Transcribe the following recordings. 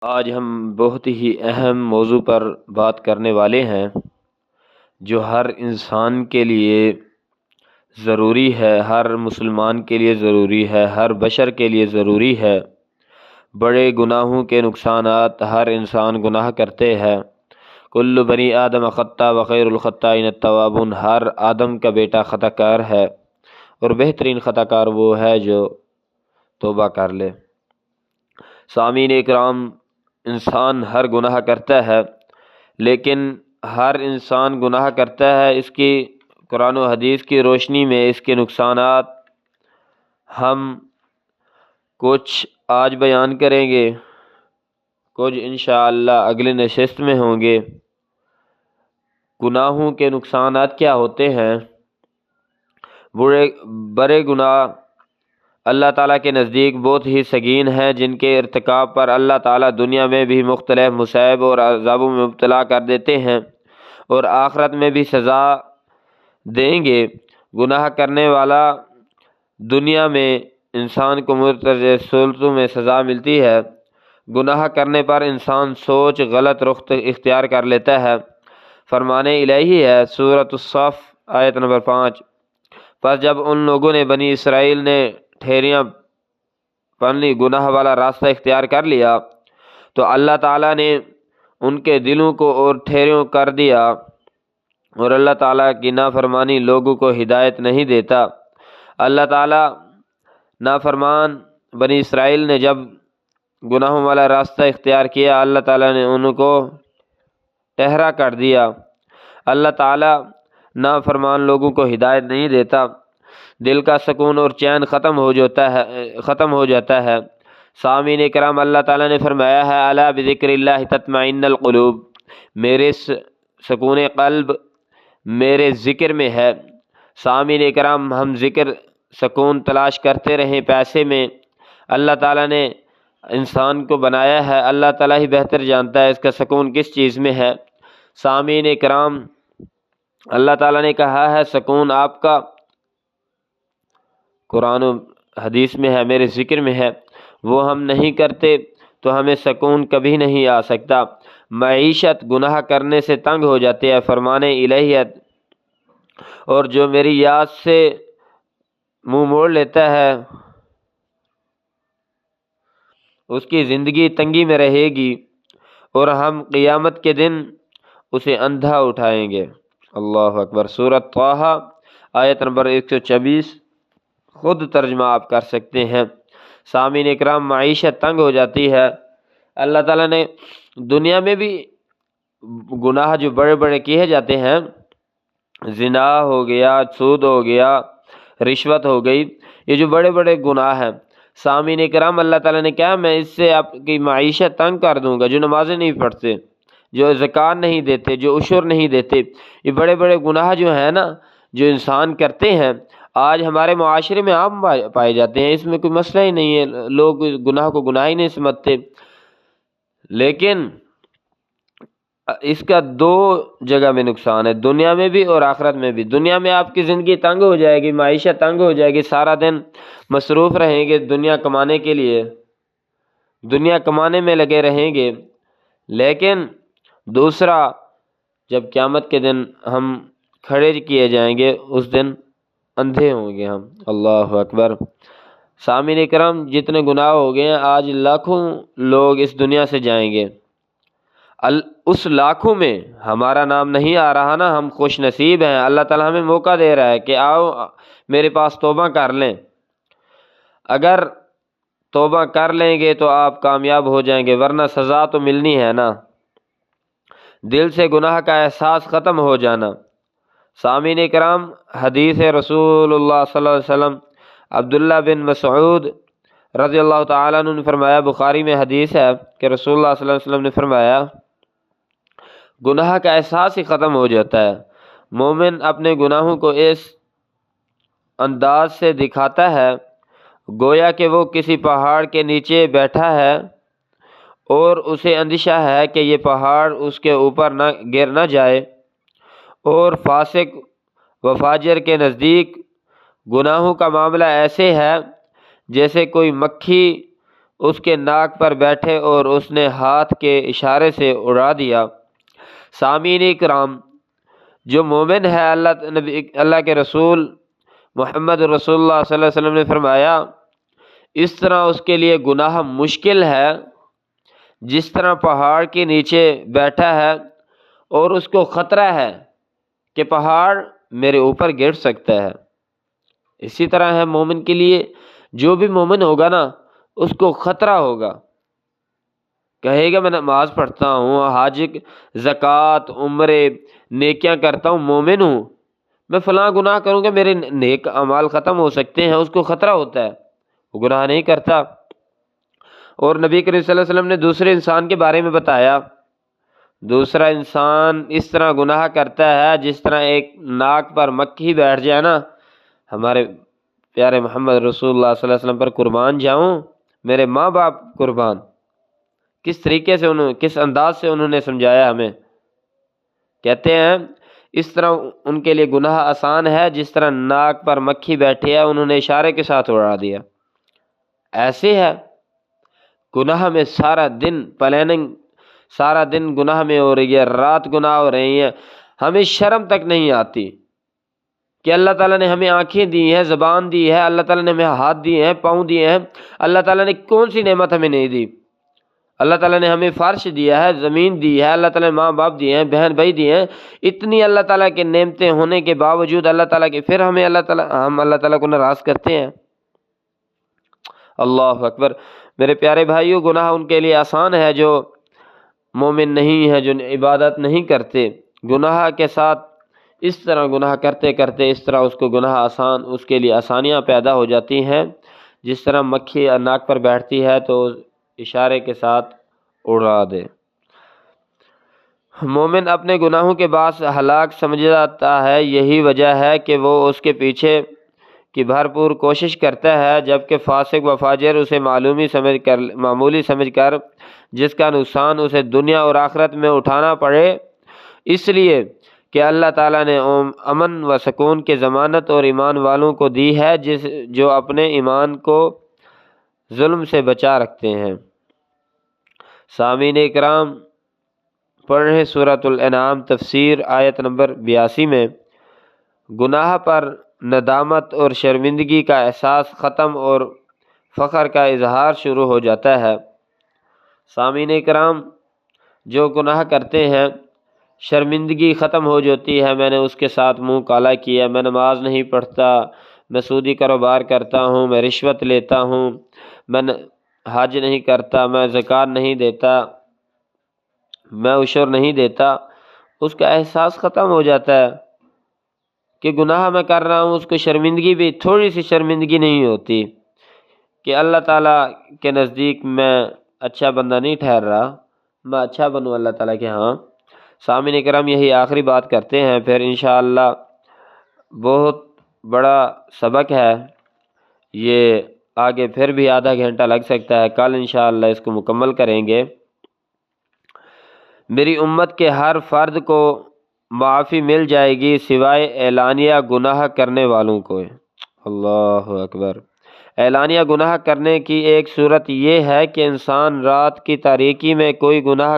آج ہم بہت ہی اہم موضوع پر بات کرنے والے ہیں جو ہر انسان کے لیے ضروری ہے، ہر مسلمان کے لیے ضروری ہے، ہر بشر کے لیے ضروری ہے۔ بڑے گناہوں کے نقصانات، ہر انسان گناہ کرتے ہیں۔ کل بنی آدم خطا وخیر الخطائین التوابون، ہر آدم کا بیٹا خطا کار ہے اور بہترین خطا کار وہ ہے جو توبہ کر لے۔ سامعین اکرام، انسان ہر گناہ کرتا ہے، لیکن ہر انسان گناہ کرتا ہے، اس کی قرآن و حدیث کی روشنی میں اس کے نقصانات ہم کچھ آج بیان کریں گے، کچھ انشاءاللہ اگلے نشست میں ہوں گے۔ گناہوں کے نقصانات کیا ہوتے ہیں؟ بڑے گناہ اللہ تعالیٰ کے نزدیک بہت ہی سنگین ہیں، جن کے ارتکاب پر اللہ تعالیٰ دنیا میں بھی مختلف مصائب اور عذابوں میں مبتلا کر دیتے ہیں اور آخرت میں بھی سزا دیں گے۔ گناہ کرنے والا دنیا میں انسان کو مختلف صورتوں میں سزا ملتی ہے۔ گناہ کرنے پر انسان سوچ غلط رخ اختیار کر لیتا ہے۔ فرمان الہی ہے سورۃ الصف آیت نمبر 5، پس جب ان لوگوں نے بنی اسرائیل نے ٹھہریاں پنی گناہ والا راستہ اختیار کر لیا تو اللہ تعالیٰ نے ان کے دلوں کو اور ٹھہریوں کر دیا، اور اللہ تعالیٰ کی نافرمانی لوگوں کو ہدایت نہیں دیتا۔ اللہ تعالیٰ نافرمان بنی اسرائیل نے جب گناہوں والا راستہ اختیار کیا، اللہ تعالیٰ نے ان کو ٹھہرا کر دیا۔ اللہ تعالیٰ نافرمان لوگوں کو ہدایت نہیں دیتا، دل کا سکون اور چین ختم ہو جاتا ہے۔ سامعین کرام، اللہ تعالیٰ نے فرمایا ہے الا بذکر اللہ تطمئن القلوب، میرے سکون قلب میرے ذکر میں ہے۔ سامعین کرام، ہم ذکر سکون تلاش کرتے رہیں پیسے میں۔ اللہ تعالیٰ نے انسان کو بنایا ہے، اللہ تعالیٰ ہی بہتر جانتا ہے اس کا سکون کس چیز میں ہے۔ سامعین کرام، اللہ تعالیٰ نے کہا ہے سکون آپ کا قرآن و حدیث میں ہے، میرے ذکر میں ہے، وہ ہم نہیں کرتے تو ہمیں سکون کبھی نہیں آ سکتا۔ معیشت گناہ کرنے سے تنگ ہو جاتی ہے، فرمان الہی ہے، اور جو میری یاد سے منہ موڑ لیتا ہے اس کی زندگی تنگی میں رہے گی، اور ہم قیامت کے دن اسے اندھا اٹھائیں گے۔ اللہ اکبر۔ سورۃ طٰہٰ آیت نمبر 124، خود ترجمہ آپ کر سکتے ہیں۔ سامعین اکرام، معیشت تنگ ہو جاتی ہے۔ اللہ تعالیٰ نے دنیا میں بھی گناہ جو بڑے بڑے کیے جاتے ہیں، زنا ہو گیا، سود ہو گیا، رشوت ہو گئی، یہ جو بڑے بڑے گناہ ہیں، سامعین کرام، اللہ تعالیٰ نے کہا میں اس سے آپ کی معیشت تنگ کر دوں گا۔ جو نمازیں نہیں پڑھتے، جو زکوٰۃ نہیں دیتے، جو عشر نہیں دیتے، یہ بڑے بڑے گناہ جو ہیں نا، جو انسان کرتے ہیں، آج ہمارے معاشرے میں عام پائے جاتے ہیں، اس میں کوئی مسئلہ ہی نہیں ہے، لوگ گناہ کو گناہ ہی نہیں سمجھتے۔ لیکن اس کا دو جگہ میں نقصان ہے، دنیا میں بھی اور آخرت میں بھی۔ دنیا میں آپ کی زندگی تنگ ہو جائے گی، معیشت تنگ ہو جائے گی، سارا دن مصروف رہیں گے دنیا کمانے کے لیے، دنیا کمانے میں لگے رہیں گے۔ لیکن دوسرا، جب قیامت کے دن ہم کھڑے کیے جائیں گے، اس دن اندھے ہوں گے ہم۔ اللہ اکبر۔ سامعین کرام، جتنے گناہ ہو گئے ہیں، آج لاکھوں لوگ اس دنیا سے جائیں گے، اس لاکھوں میں ہمارا نام نہیں آ رہا نا، ہم خوش نصیب ہیں۔ اللہ تعالیٰ ہمیں موقع دے رہا ہے کہ آؤ میرے پاس توبہ کر لیں۔ اگر توبہ کر لیں گے تو آپ کامیاب ہو جائیں گے، ورنہ سزا تو ملنی ہے نا۔ دل سے گناہ کا احساس ختم ہو جانا۔ سامعین کرام، حدیث رسول اللہ صلی اللہ علیہ وسلم، عبداللہ بن مسعود رضی اللہ تعالیٰ عنہ نے فرمایا، بخاری میں حدیث ہے کہ رسول اللہ صلی اللہ علیہ وسلم نے فرمایا، گناہ کا احساس ہی ختم ہو جاتا ہے۔ مومن اپنے گناہوں کو اس انداز سے دکھاتا ہے گویا کہ وہ کسی پہاڑ کے نیچے بیٹھا ہے اور اسے اندیشہ ہے کہ یہ پہاڑ اس کے اوپر گر نہ جائے، اور فاسق و فاجر کے نزدیک گناہوں کا معاملہ ایسے ہے جیسے کوئی مکھی اس کے ناک پر بیٹھے اور اس نے ہاتھ کے اشارے سے اڑا دیا۔ سامعین کرام، جو مومن ہے، اللہ کے رسول محمد رسول اللہ صلی اللہ علیہ وسلم نے فرمایا اس طرح اس کے لیے گناہ مشکل ہے جس طرح پہاڑ کے نیچے بیٹھا ہے اور اس کو خطرہ ہے کہ پہاڑ میرے اوپر گر سکتا ہے، اسی طرح ہے مومن کے لیے۔ جو بھی مومن ہوگا نا اس کو خطرہ ہوگا، کہے گا میں نماز پڑھتا ہوں، حج، زکوٰۃ، عمرے، نیکیاں کرتا ہوں، مومن ہوں، میں فلاں گناہ کروں گا میرے نیک اعمال ختم ہو سکتے ہیں، اس کو خطرہ ہوتا ہے، وہ گناہ نہیں کرتا۔ اور نبی کریم صلی اللہ علیہ وسلم نے دوسرے انسان کے بارے میں بتایا، دوسرا انسان اس طرح گناہ کرتا ہے جس طرح ایک ناک پر مکھی بیٹھ جائے نا۔ ہمارے پیارے محمد رسول اللہ صلی اللہ علیہ وسلم پر قربان جاؤں، میرے ماں باپ قربان، کس طریقے سے کس انداز سے انہوں نے سمجھایا ہمیں۔ کہتے ہیں اس طرح ان کے لیے گناہ آسان ہے جس طرح ناک پر مکھی بیٹھی ہے، انہوں نے اشارے کے ساتھ اڑا دیا۔ ایسے ہے گناہ میں سارا دن پلاننگ، سارا دن گناہ میں ہو رہی ہے، رات گناہ ہو رہی ہیں، ہمیں شرم تک نہیں آتی کہ اللہ تعالیٰ نے ہمیں آنکھیں دی ہیں، زبان دی ہے، اللہ تعالیٰ نے ہمیں ہاتھ دیے ہیں، پاؤں دیے ہیں، اللہ تعالیٰ نے کون سی نعمت ہمیں نہیں دی؟ اللہ تعالیٰ نے ہمیں فرش دیا ہے، زمین دی ہے، اللہ تعالیٰ نے ماں باپ دیے ہیں، بہن بھائی دیے ہیں، اتنی اللہ تعالیٰ کے نعمتیں ہونے کے باوجود اللہ تعالیٰ کے پھر ہم اللہ تعالیٰ کو ناراض کرتے ہیں۔ اللہ اکبر۔ میرے پیارے بھائیو، گناہ ان کے لیے آسان ہے جو مومن نہیں ہے، جو عبادت نہیں کرتے۔ گناہ کے ساتھ اس طرح گناہ کرتے کرتے اس طرح اس کو گناہ آسان، اس کے لیے آسانیاں پیدا ہو جاتی ہیں، جس طرح مکھی ناک پر بیٹھتی ہے تو اشارے کے ساتھ اڑا دے۔ مومن اپنے گناہوں کے باعث ہلاک سمجھ جاتا ہے، یہی وجہ ہے کہ وہ اس کے پیچھے کی بھرپور کوشش کرتا ہے، جبکہ فاسق و فاجر اسے معمولی سمجھ کر جس کا نقصان اسے دنیا اور آخرت میں اٹھانا پڑے، اس لیے کہ اللہ تعالیٰ نے امن و سکون کی ضمانت اور ایمان والوں کو دی ہے جو اپنے ایمان کو ظلم سے بچا رکھتے ہیں۔ سامعین اکرام، پڑھیں سورۃ الانعام تفسیر آیت نمبر 82 میں گناہ پر ندامت اور شرمندگی کا احساس ختم اور فخر کا اظہار شروع ہو جاتا ہے۔ سامعین اکرام، جو گناہ کرتے ہیں شرمندگی ختم ہو جاتی ہے، میں نے اس کے ساتھ منہ کالا کیا، میں نماز نہیں پڑھتا، میں سودی کاروبار کرتا ہوں، میں رشوت لیتا ہوں، میں حج نہیں کرتا، میں زکوٰۃ نہیں دیتا، میں عشر نہیں دیتا، اس کا احساس ختم ہو جاتا ہے کہ گناہ میں کر رہا ہوں، اس کو شرمندگی بھی، تھوڑی سی شرمندگی نہیں ہوتی کہ اللہ تعالیٰ کے نزدیک میں اچھا بندہ نہیں ٹھہر رہا، میں اچھا بنوں اللہ تعالیٰ کے ہاں۔ سامعین اکرام، یہی آخری بات کرتے ہیں، پھر انشاءاللہ بہت بڑا سبق ہے یہ، آگے پھر بھی آدھا گھنٹہ لگ سکتا ہے، کل انشاءاللہ اس کو مکمل کریں گے۔ میری امت کے ہر فرد کو معافی مل جائے گی سوائے اعلانیہ گناہ کرنے والوں کو۔ اللہ اکبر۔ اعلانیہ گناہ کرنے کی ایک صورت یہ ہے کہ انسان رات کی تاریکی میں کوئی گناہ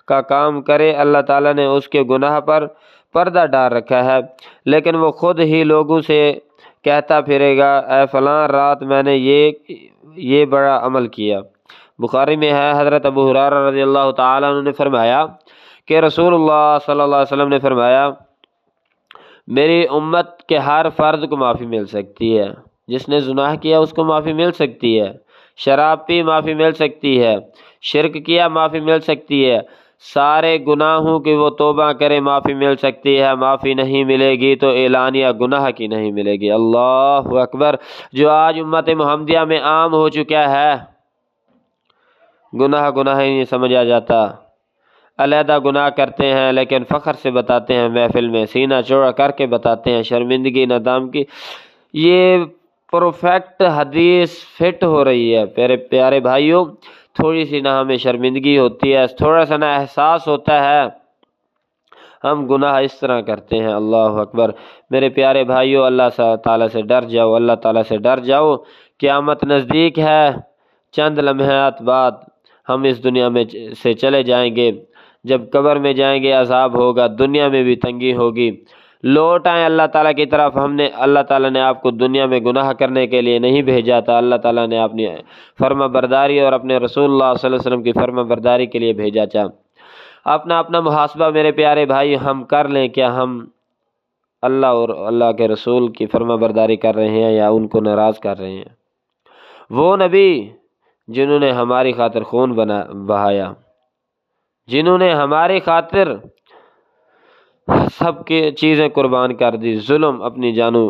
کا کام کرے، اللہ تعالیٰ نے اس کے گناہ پر پردہ ڈال رکھا ہے، لیکن وہ خود ہی لوگوں سے کہتا پھرے گا اے فلاں رات میں نے یہ بڑا عمل کیا۔ بخاری میں ہے، حضرت ابو ہریرہ رضی اللہ تعالیٰ عنہ نے فرمایا کہ رسول اللہ صلی اللہ علیہ وسلم نے فرمایا میری امت کے ہر فرد کو معافی مل سکتی ہے، جس نے گناہ کیا اس کو معافی مل سکتی ہے، شراب پی معافی مل سکتی ہے، شرک کیا معافی مل سکتی ہے، سارے گناہوں کی وہ توبہ کرے معافی مل سکتی ہے، معافی نہیں ملے گی تو اعلانیہ گناہ کی نہیں ملے گی۔ اللہ اکبر۔ جو آج امت محمدیہ میں عام ہو چکا ہے، گناہ ہی نہیں سمجھا جاتا، علیحدہ گناہ کرتے ہیں لیکن فخر سے بتاتے ہیں، محفل میں سینہ چوڑا کر کے بتاتے ہیں، شرمندگی ندام کی۔ یہ پرفیکٹ حدیث فٹ ہو رہی ہے۔ پیارے بھائیوں، تھوڑی سی نہ ہمیں شرمندگی ہوتی ہے، تھوڑا سا نہ احساس ہوتا ہے، ہم گناہ اس طرح کرتے ہیں۔ اللہ اکبر۔ میرے پیارے بھائیوں، اللہ تعالیٰ سے ڈر جاؤ، اللہ تعالیٰ سے ڈر جاؤ، قیامت نزدیک ہے، چند لمحات بعد ہم اس دنیا میں سے چلے جائیں گے۔ جب قبر میں جائیں گے عذاب ہوگا، دنیا میں بھی تنگی ہوگی۔ لوٹ آئیں اللہ تعالیٰ کی طرف۔ اللہ تعالیٰ نے آپ کو دنیا میں گناہ کرنے کے لیے نہیں بھیجا تھا، اللہ تعالیٰ نے اپنی فرما برداری اور اپنے رسول اللہ صلی اللہ علیہ وسلم کی فرما برداری کے لیے بھیجا تھا۔ اپنا محاسبہ میرے پیارے بھائی ہم کر لیں، کیا ہم اللہ اور اللہ کے رسول کی فرما برداری کر رہے ہیں یا ان کو ناراض کر رہے ہیں؟ وہ نبی جنہوں نے ہماری خاطر خون بہایا، جنہوں نے ہماری خاطر سب کی چیزیں قربان کر دی، ظلم اپنی جانوں،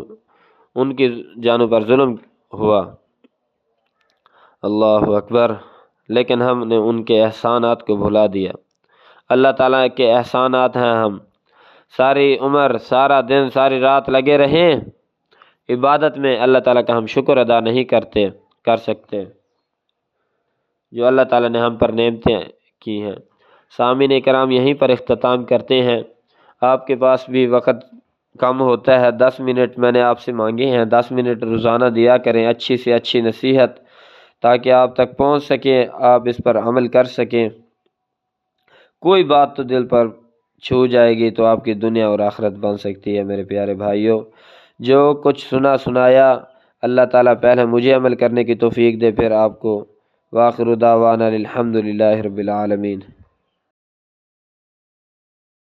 ان کی جانوں پر ظلم ہوا، اللہ اکبر، لیکن ہم نے ان کے احسانات کو بھلا دیا۔ اللہ تعالیٰ کے احسانات ہیں، ہم ساری عمر، سارا دن، ساری رات لگے رہیں عبادت میں، اللہ تعالیٰ کا ہم شکر ادا نہیں کر سکتے جو اللہ تعالیٰ نے ہم پر نعمتیں کی ہیں۔ سامعین کرام، یہیں پر اختتام کرتے ہیں۔ آپ کے پاس بھی وقت کم ہوتا ہے، 10 منٹ میں نے آپ سے مانگے ہیں، 10 منٹ روزانہ دیا کریں، اچھی سے اچھی نصیحت تاکہ آپ تک پہنچ سکے، آپ اس پر عمل کر سکیں۔ کوئی بات تو دل پر چھو جائے گی تو آپ کی دنیا اور آخرت بن سکتی ہے۔ میرے پیارے بھائیوں، جو کچھ سنایا اللہ تعالیٰ پہلے مجھے عمل کرنے کی توفیق دے، پھر آپ کو۔ وآخر دعوانا الحمد للہ رب العالمین۔